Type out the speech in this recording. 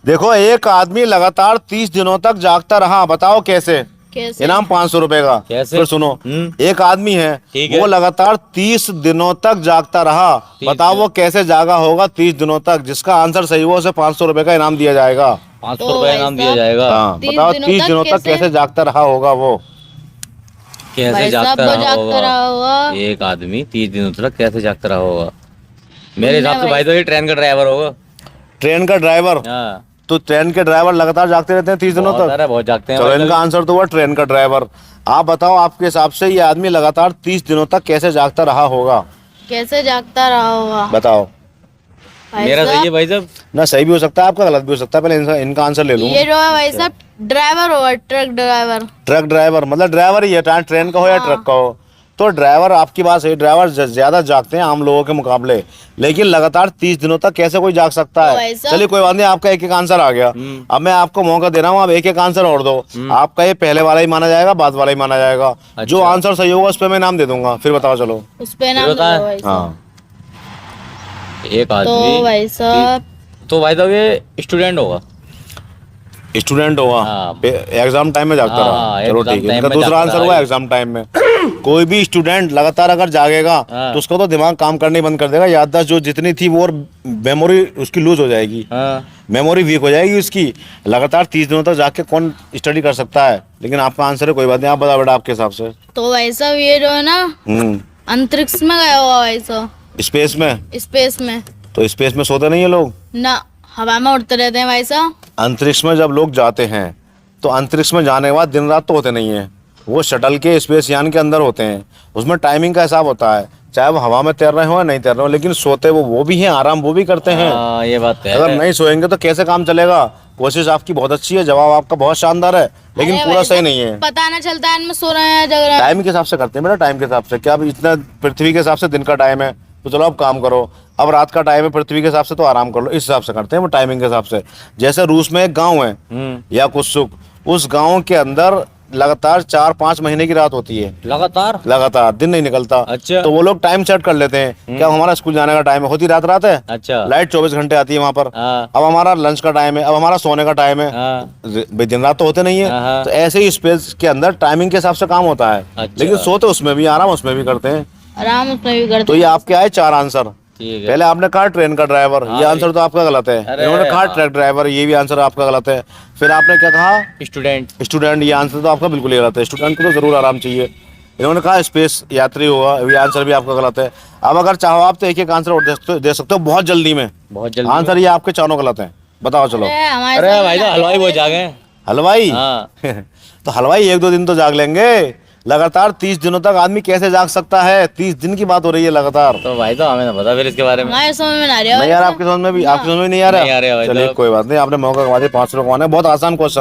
देखो, एक आदमी लगातार 30 दिनों तक जागता रहा, बताओ कैसे? कैसे? इनाम 500 रुपए का। कैसे? फिर सुनो, एक आदमी है, ठीक है। वो लगातार 30 दिनों तक जागता रहा, 30 बताओ वो कैसे जागा होगा 30 दिनों तक? जिसका आंसर सही हो उसे 500 रुपए का इनाम दिया जाएगा। 500 तो रुपए भाई इनाम दिया साहब, जाएगा। हाँ, 30 बताओ दिनों 30 तक दिनों तक कैसे? कैसे जागता रहा होगा वो? कैसे भाई साहब, जागता वो रहा जागता रहा होगा। एक आदमी 30 दिनों तक कैसे जागता रहा होगा? मेरे हिसाब से भाई भाई तो ये ट्रेन का ड्राइवर होगा। ट्रेन का ड्राइवर? हाँ, तो ट्रेन के ड्राइवर लगातार जागते रहते हैं 30 दिनों बहुत तक? सारे बहुत जागते हैं चलो, भाई इनका लोग। आंसर तो हुआ ट्रेन का ड्राइवर। आप बताओ, आपके हिसाब से ये आदमी लगातार 30 दिनों तक कैसे जागता रहा होगा? कैसे जागता रहा होगा? बताओ। भाई मेरा सही साहब, है भाई साहब। ना सही भी हो सकता है आपका, गलत भी हो सकता है। पहले इनका आंसर ले लूं। ये जो है भाई साहब ड्राइवर होगा, ट्रक ड्राइवर। ट्रक ड्राइवर मतलब ड्राइवर ही है, चाहे ट्रेन का हो या हाँ। ट्रक का हो। तो ड्राइवर, आपकी बात सही, ड्राइवर ज्यादा जागते हैं आम लोगों के मुकाबले। लेकिन लगातार 30 दिनों तक कैसे कोई जाग सकता तो है? ऐसा? चलिए कोई बात नहीं, आपका एक एक आंसर आ गया। अब मैं आपको मौका दे रहा हूँ, आप एक एक आंसर और दो। आपका ये पहले वाला ही माना जाएगा, बाद वाला ही माना जाएगा। जो अच्छा। आंसर सही होगा उस पर मैं नाम दे दूंगा। फिर बताओ, चलो। उस पे नाम बता। दो भाई साहब। हाँ, एक तो आदमी भाई साहब, तो भाई साहब ये स्टूडेंट होगा। स्टूडेंट होगा। हाँ। एग्जाम टाइम में जागता हाँ, रहा। चलो एग्जाम ठीक है, टाइम इनका में दूसरा जागता आंसर रहा हुआ ये। एग्जाम टाइम में। कोई भी स्टूडेंट लगातार अगर जागेगा हाँ। तो उसका तो दिमाग काम करने बंद कर देगा। याददाश्त जो जितनी थी वो, और मेमोरी उसकी लूज हो जाएगी, हाँ, मेमोरी वीक हो जाएगी उसकी। लगातार 30 दिनों तक जाके कौन स्टडी कर सकता है? लेकिन आपका आंसर है, कोई बात नहीं। आप बताओ बेटा, आपके हिसाब से। तो भाई साहब ये जो है ना अंतरिक्ष में गया होगा भाई साहब, स्पेस में? स्पेस में। तो स्पेस में सोते नहीं है लोग? ना, हवा में उड़ते रहते हैं भाई साहब। अंतरिक्ष में जब लोग जाते हैं तो अंतरिक्ष में जाने के बाद दिन रात तो होते नहीं है, वो शटल के स्पेस यान के अंदर होते हैं। उसमें टाइमिंग का हिसाब होता है, चाहे वो हवा में तैर रहे हो या नहीं तैर रहे हो। लेकिन सोते वो भी हैं, आराम वो भी करते हैं। हाँ, ये बात है। अगर नहीं सोएंगे तो कैसे काम चलेगा? कोशिश आपकी बहुत अच्छी है, जवाब आपका बहुत शानदार है, लेकिन अरे पूरा भाई सही साहब, नहीं है। पता ना चलता है इनमें सो रहे हैं जग रहे हैं। टाइम के हिसाब से करते हैं बेटा, टाइम के हिसाब से। क्या अब इतना पृथ्वी के हिसाब से दिन का टाइम है तो चलो अब काम करो, अब रात का टाइम है पृथ्वी के हिसाब से तो आराम कर लो। इस हिसाब से करते हैं वो, टाइमिंग के हिसाब से। जैसे रूस में एक गांव है या कुछ, उस गांव के अंदर लगातार 4-5 महीने की रात होती है। लगातार दिन नहीं निकलता। अच्छा। तो वो लोग टाइम सेट कर लेते हैं, क्या हमारा स्कूल जाने का टाइम है, होती रात रात है। अच्छा। लाइट 24 घंटे आती है वहां पर। हाँ। अब हमारा लंच का टाइम है, अब हमारा सोने का टाइम है। हाँ। भाई दिन रात तो होते नहीं है। हाँ। तो ऐसे ही स्पेस के अंदर टाइमिंग के हिसाब से काम होता है। अच्छा। लेकिन सोते उसमें भी, आराम उसमें भी करते हैं। आराम उसमें भी करते तो ये आपके आए 4 आंसर। ठीक है। पहले आपने कहा ट्रेन का ड्राइवर, हाँ, ये आंसर तो आपका गलत है। अरे इन्होंने कहा हाँ। ट्रक ड्राइवर, ये भी आंसर आपका गलत है। फिर आपने क्या कहा? स्टूडेंट। स्टूडेंट, ये आंसर तो आपका बिल्कुल ही गलत है। स्टूडेंट को तो जरूर आराम चाहिए। इन्होंने कहा स्पेस यात्री होगा, ये आंसर भी आपका गलत है। अब अगर चाहो आप तो एक एक आंसर और दे सकते हो बहुत जल्दी में। बहुत जल्दी आंसर ये आपके चारों गलत हैं। बताओ चलो। हैं। हमारे अरे सामने भाई तो आ हलवाई गया बहुत भाई जागे। हलवाई? हाँ। तो हलवाई 1-2 दिन तो जाग लेंगे। लगातार 30 दिनों तक आदमी कैसे जाग सकता है? 30 दिन की बात हो रही है लगातार। तो भाई तो हमें ना पता फिर इसके बारे में। हमारे समझ में ना आ रहा नहीं यार, आपकी समझ में भी नहीं आ नहीं आ रहा। रहा भाई चलिए साहब। कोई बात नहीं, आपने मौका गवा दिया। 500 कमाने, बहुत आसान क्वेश्चन।